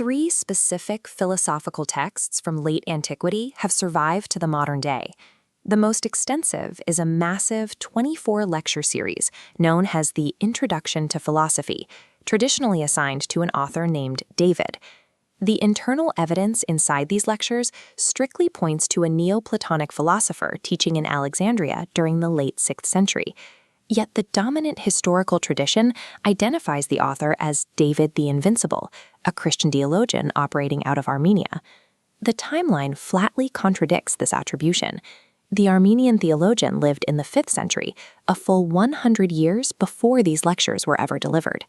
3 specific philosophical texts from late antiquity have survived to the modern day. The most extensive is a massive 24-lecture series known as the Introduction to Philosophy, traditionally assigned to an author named David. The internal evidence inside these lectures strictly points to a Neoplatonic philosopher teaching in Alexandria during the late 6th century. Yet the dominant historical tradition identifies the author as David the Invincible, a Christian theologian operating out of Armenia. The timeline flatly contradicts this attribution. The Armenian theologian lived in the 5th century, a full 100 years before these lectures were ever delivered.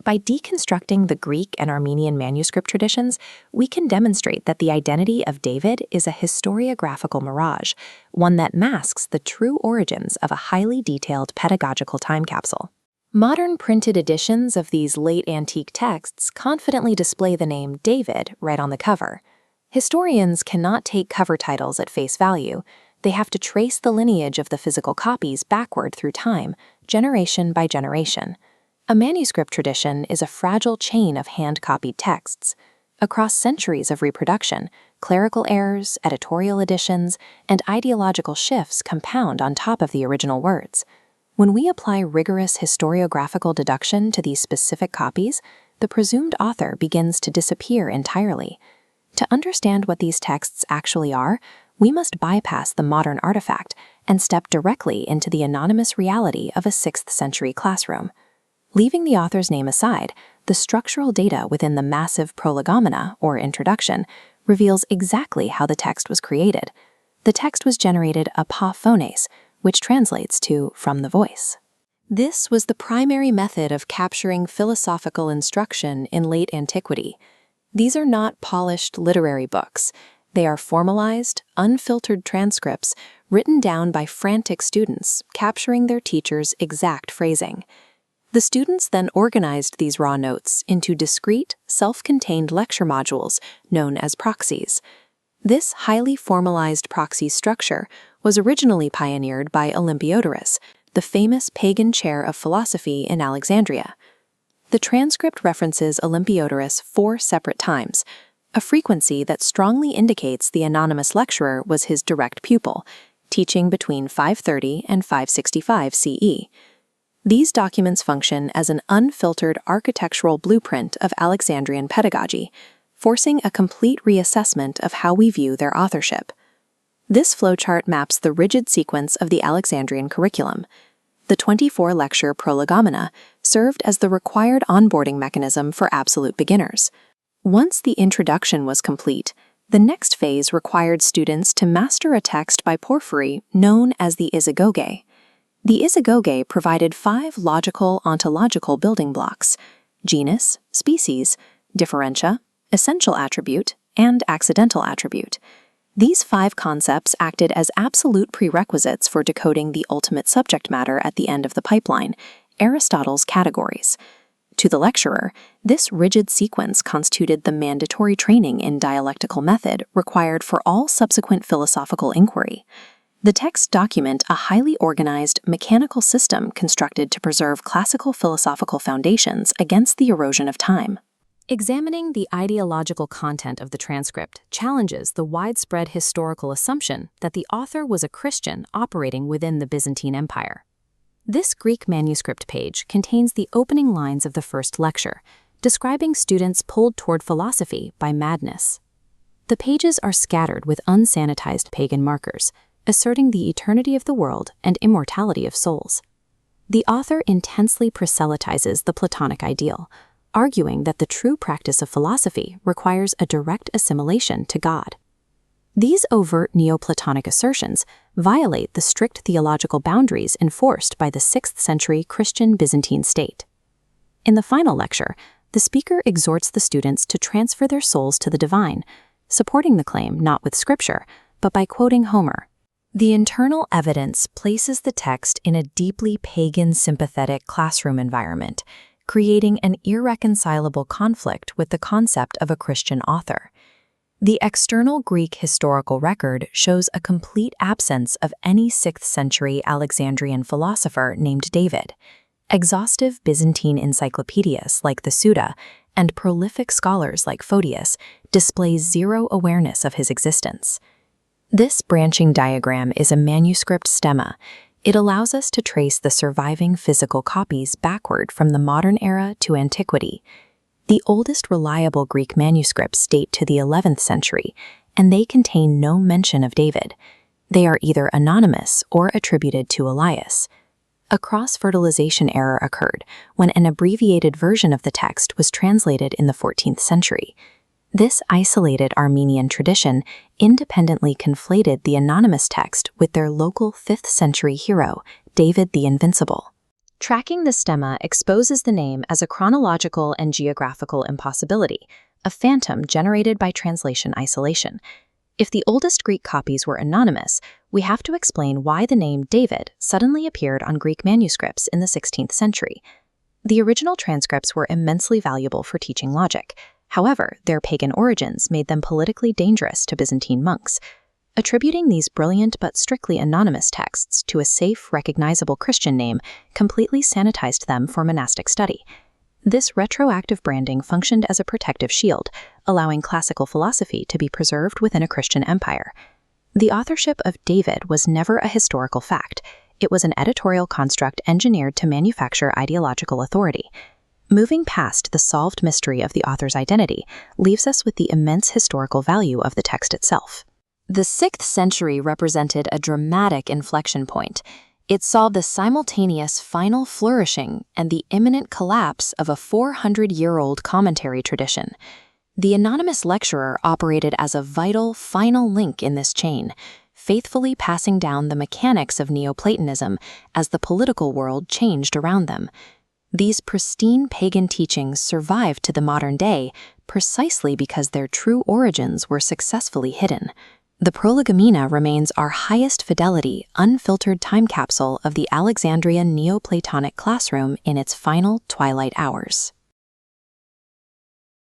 By deconstructing the Greek and Armenian manuscript traditions, we can demonstrate that the identity of David is a historiographical mirage, one that masks the true origins of a highly detailed pedagogical time capsule. Modern printed editions of these late antique texts confidently display the name David right on the cover. Historians cannot take cover titles at face value. They have to trace the lineage of the physical copies backward through time, generation by generation. A manuscript tradition is a fragile chain of hand-copied texts. Across centuries of reproduction, clerical errors, editorial additions, and ideological shifts compound on top of the original words. When we apply rigorous historiographical deduction to these specific copies, the presumed author begins to disappear entirely. To understand what these texts actually are, we must bypass the modern artifact and step directly into the anonymous reality of a 6th century classroom. Leaving the author's name aside, the structural data within the massive prolegomena, or introduction, reveals exactly how the text was created. The text was generated apophones, which translates to from the voice. This was the primary method of capturing philosophical instruction in late antiquity. These are not polished literary books. They are formalized, unfiltered transcripts written down by frantic students, capturing their teacher's exact phrasing. The students then organized these raw notes into discrete, self-contained lecture modules known as proxies. This highly formalized proxy structure was originally pioneered by Olympiodorus, the famous pagan chair of philosophy in Alexandria. The transcript references Olympiodorus 4 separate times, a frequency that strongly indicates the anonymous lecturer was his direct pupil, teaching between 530 and 565 CE. These documents function as an unfiltered architectural blueprint of Alexandrian pedagogy, forcing a complete reassessment of how we view their authorship. This flowchart maps the rigid sequence of the Alexandrian curriculum. The 24-lecture prolegomena served as the required onboarding mechanism for absolute beginners. Once the introduction was complete, the next phase required students to master a text by Porphyry known as the isagoge. The isagoge provided 5 logical ontological building blocks: genus, species, differentia, essential attribute, and accidental attribute. These 5 concepts acted as absolute prerequisites for decoding the ultimate subject matter at the end of the pipeline, Aristotle's categories. To the lecturer, this rigid sequence constituted the mandatory training in dialectical method required for all subsequent philosophical inquiry. The texts document a highly organized, mechanical system constructed to preserve classical philosophical foundations against the erosion of time. Examining the ideological content of the transcript challenges the widespread historical assumption that the author was a Christian operating within the Byzantine Empire. This Greek manuscript page contains the opening lines of the first lecture, describing students pulled toward philosophy by madness. The pages are scattered with unsanitized pagan markers, asserting the eternity of the world and immortality of souls. The author intensely proselytizes the Platonic ideal, arguing that the true practice of philosophy requires a direct assimilation to God. These overt Neoplatonic assertions violate the strict theological boundaries enforced by the 6th century Christian Byzantine state. In the final lecture, the speaker exhorts the students to transfer their souls to the divine, supporting the claim not with scripture, but by quoting Homer. The internal evidence places the text in a deeply pagan sympathetic classroom environment, creating an irreconcilable conflict with the concept of a Christian author. The external Greek historical record shows a complete absence of any 6th century Alexandrian philosopher named David. Exhaustive Byzantine encyclopedias like the Suda and prolific scholars like Photius display zero awareness of his existence. This branching diagram is a manuscript stemma. It allows us to trace the surviving physical copies backward from the modern era to antiquity. The oldest reliable Greek manuscripts date to the 11th century, and they contain no mention of David. They are either anonymous or attributed to Elias. A cross-fertilization error occurred when an abbreviated version of the text was translated in the 14th century. This isolated Armenian tradition independently conflated the anonymous text with their local 5th century hero, David the Invincible. Tracking the stemma exposes the name as a chronological and geographical impossibility, a phantom generated by translation isolation. If the oldest Greek copies were anonymous, we have to explain why the name David suddenly appeared on Greek manuscripts in the 16th century. The original transcripts were immensely valuable for teaching logic. However, their pagan origins made them politically dangerous to Byzantine monks. Attributing these brilliant but strictly anonymous texts to a safe, recognizable Christian name completely sanitized them for monastic study. This retroactive branding functioned as a protective shield, allowing classical philosophy to be preserved within a Christian empire. The authorship of David was never a historical fact. It was an editorial construct engineered to manufacture ideological authority. Moving past the solved mystery of the author's identity leaves us with the immense historical value of the text itself. The 6th century represented a dramatic inflection point. It saw the simultaneous final flourishing and the imminent collapse of a 400-year-old commentary tradition. The anonymous lecturer operated as a vital, final link in this chain, faithfully passing down the mechanics of Neoplatonism as the political world changed around them. These pristine pagan teachings survived to the modern day precisely because their true origins were successfully hidden. The Prolegomena remains our highest fidelity, unfiltered time capsule of the Alexandria Neoplatonic classroom in its final twilight hours.